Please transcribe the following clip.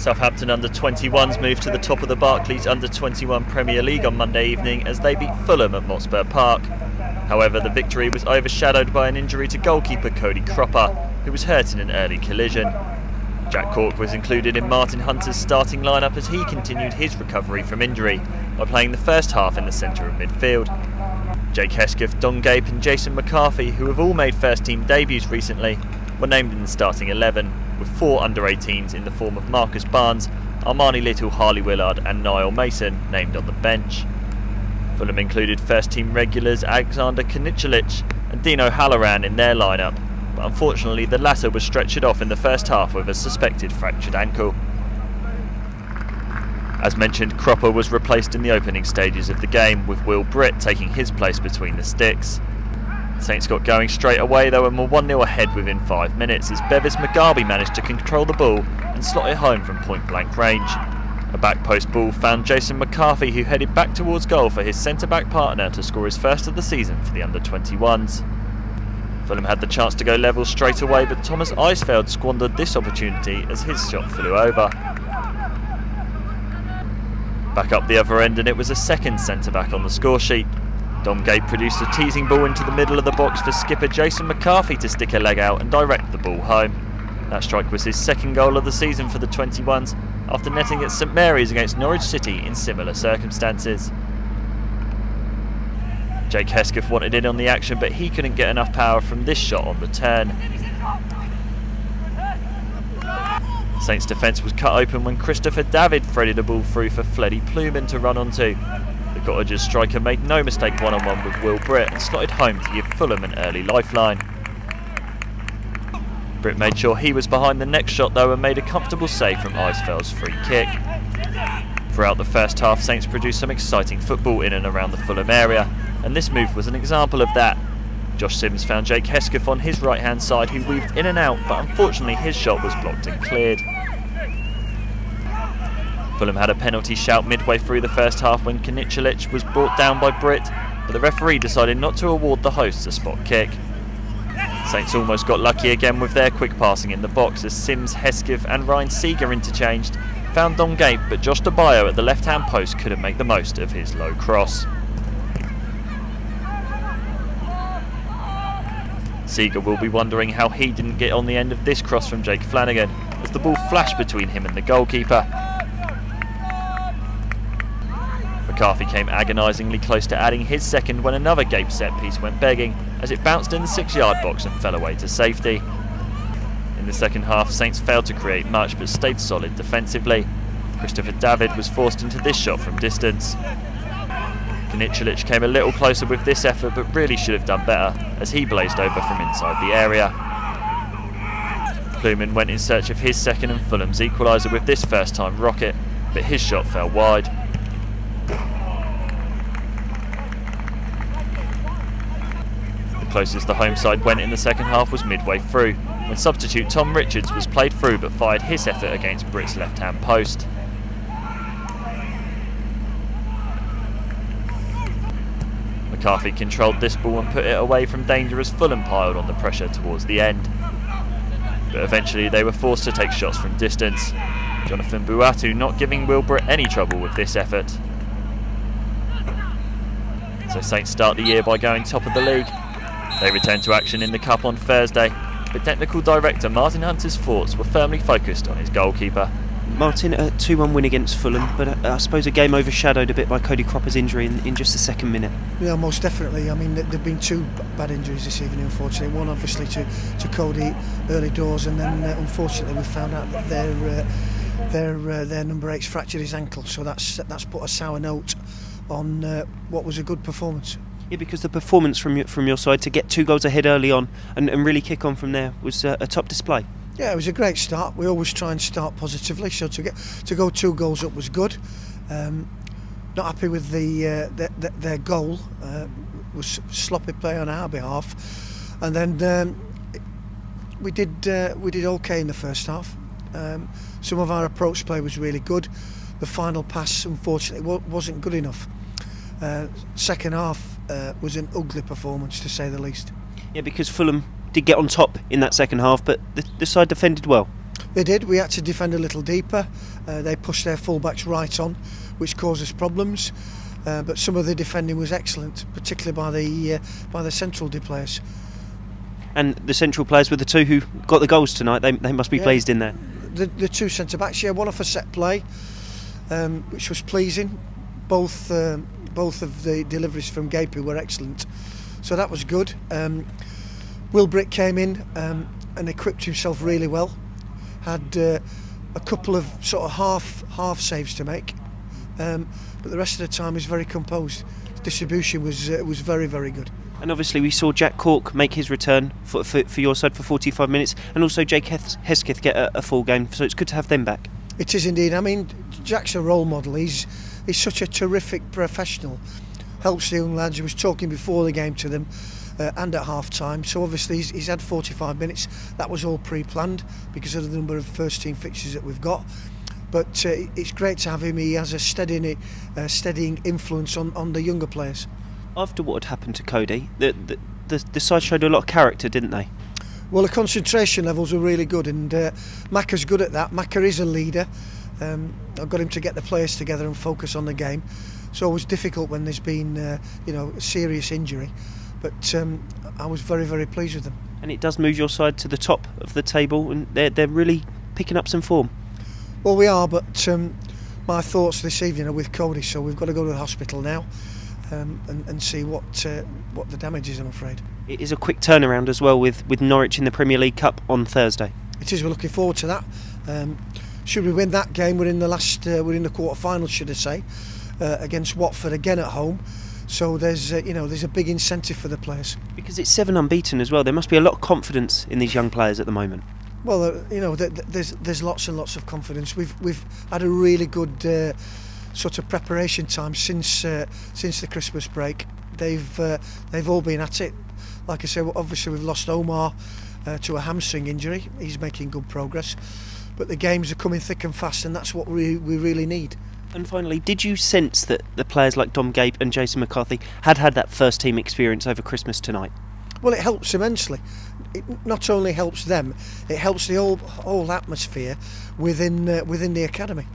Southampton Under-21s moved to the top of the Barclays Under-21 Premier League on Monday evening as they beat Fulham at Motspur Park. However, the victory was overshadowed by an injury to goalkeeper Cody Cropper, who was hurt in an early collision. Jack Cork was included in Martin Hunter's starting lineup as he continued his recovery from injury by playing the first half in the centre of midfield. Jake Hesketh, Don Gape and Jason McCarthy, who have all made first team debuts recently, were named in the starting 11, with 4 under-18s in the form of Marcus Barnes, Armani Little, Harley Willard and Niall Mason named on the bench. Fulham included first team regulars Alexander Knichilic and Dino Halloran in their lineup, but unfortunately the latter was stretchered off in the first half with a suspected fractured ankle. As mentioned, Cropper was replaced in the opening stages of the game, with Will Britt taking his place between the sticks. Saints got going straight away though and were 1-0 ahead within 5 minutes as Bevis Mugabe managed to control the ball and slot it home from point blank range. A back post ball found Jason McCarthy, who headed back towards goal for his centre back partner to score his first of the season for the Under-21s. Fulham had the chance to go level straight away, but Thomas Eisfeld squandered this opportunity as his shot flew over. Back up the other end and it was a second centre back on the score sheet. Dom Gape produced a teasing ball into the middle of the box for skipper Jason McCarthy to stick a leg out and direct the ball home. That strike was his second goal of the season for the 21s, after netting at St Mary's against Norwich City in similar circumstances. Jake Hesketh wanted in on the action, but he couldn't get enough power from this shot on the turn. Saints' defence was cut open when Christopher David threaded a ball through for Fleddy Pluman to run onto. The Cottagers striker made no mistake one-on-one with Will Britt and slotted home to give Fulham an early lifeline. Britt made sure he was behind the next shot though and made a comfortable save from Eisfeld's free kick. Throughout the first half, Saints produced some exciting football in and around the Fulham area, and this move was an example of that. Josh Sims found Jake Hesketh on his right-hand side, who weaved in and out, but unfortunately his shot was blocked and cleared. Fulham had a penalty shout midway through the first half when Knichilic was brought down by Britt, but the referee decided not to award the hosts a spot kick. Saints almost got lucky again with their quick passing in the box as Sims, Hesketh and Ryan Seeger interchanged, found Don Gape, but Josh DeBayo at the left-hand post couldn't make the most of his low cross. Seeger will be wondering how he didn't get on the end of this cross from Jake Flanagan, as the ball flashed between him and the goalkeeper. McCarthy came agonisingly close to adding his second when another Gape set piece went begging, as it bounced in the 6-yard box and fell away to safety. In the second half, Saints failed to create much but stayed solid defensively. Christopher David was forced into this shot from distance. Knichilic came a little closer with this effort but really should have done better, as he blazed over from inside the area. Pluman went in search of his second and Fulham's equaliser with this first-time rocket, but his shot fell wide. The closest the home side went in the second half was midway through, when substitute Tom Richards was played through but fired his effort against Britt's left-hand post. McCarthy controlled this ball and put it away from danger as Fulham piled on the pressure towards the end. But eventually they were forced to take shots from distance, Jonathan Buatu not giving Will Britt any trouble with this effort. So Saints start the year by going top of the league. They return to action in the Cup on Thursday, but technical director Martin Hunter's thoughts were firmly focused on his goalkeeper. Martin, a 2-1 win against Fulham, but I suppose a game overshadowed a bit by Cody Cropper's injury in just the second minute. Yeah, most definitely. I mean, there have been 2 bad injuries this evening, unfortunately. One obviously to Cody early doors, and then unfortunately we found out that their number 8's fractured his ankle, so that's put a sour note on what was a good performance. Yeah, because the performance from your side to get 2 goals ahead early on and really kick on from there was a top display. Yeah, it was a great start. We always try and start positively, so to go 2 goals up was good. Not happy with their goal. Was sloppy play on our behalf, and then we did okay in the first half. Some of our approach play was really good. The final pass, unfortunately, wasn't good enough. Second half was an ugly performance, to say the least. Yeah, because Fulham did get on top in that second half, but the side defended well. They did. We had to defend a little deeper. They pushed their fullbacks right on, which caused us problems. But some of the defending was excellent, particularly by the central players. And the central players were the two who got the goals tonight. They must be pleased in there. The two centre backs, one off a set play, which was pleasing. Both of the deliveries from Gapey were excellent, so that was good. Will Brick came in and equipped himself really well. Had a couple of sort of half saves to make, but the rest of the time he's very composed. Distribution was very, very good. And obviously we saw Jack Cork make his return for your side for 45 minutes, and also Jake Hesketh get a full game, so it's good to have them back. It is indeed. I mean, Jack's a role model. He's such a terrific professional. Helps the young lads. He was talking before the game to them and at half time, so obviously he's had 45 minutes. That was all pre-planned because of the number of first team fixtures that we've got. But it's great to have him. He has a steadying influence on the younger players. After what had happened to Cody, the side showed a lot of character, didn't they? Well, the concentration levels were really good, and Macca's good at that. Macca is a leader. I've got him to get the players together and focus on the game. So it was difficult when there's been a serious injury, but I was very, very pleased with them. And it does move your side to the top of the table, and they're really picking up some form. Well, we are, but my thoughts this evening are with Cody, so we've got to go to the hospital now. And see what the damage is, I'm afraid. It is a quick turnaround as well with Norwich in the Premier League Cup on Thursday. It is. We're looking forward to that. Should we win that game, we're in the quarter-finals, should I say, against Watford again at home. So there's a big incentive for the players. Because it's 7 unbeaten as well. There must be a lot of confidence in these young players at the moment. Well, there's lots and lots of confidence. We've had a really good sort of preparation time since the Christmas break. They've all been at it. Like I say, obviously we've lost Omar to a hamstring injury. He's making good progress, but the games are coming thick and fast, and that's what we really need. And finally, did you sense that the players like Dom Gape and Jason McCarthy had that first team experience over Christmas tonight? Well, it helps immensely. It not only helps them, it helps the whole atmosphere within the academy.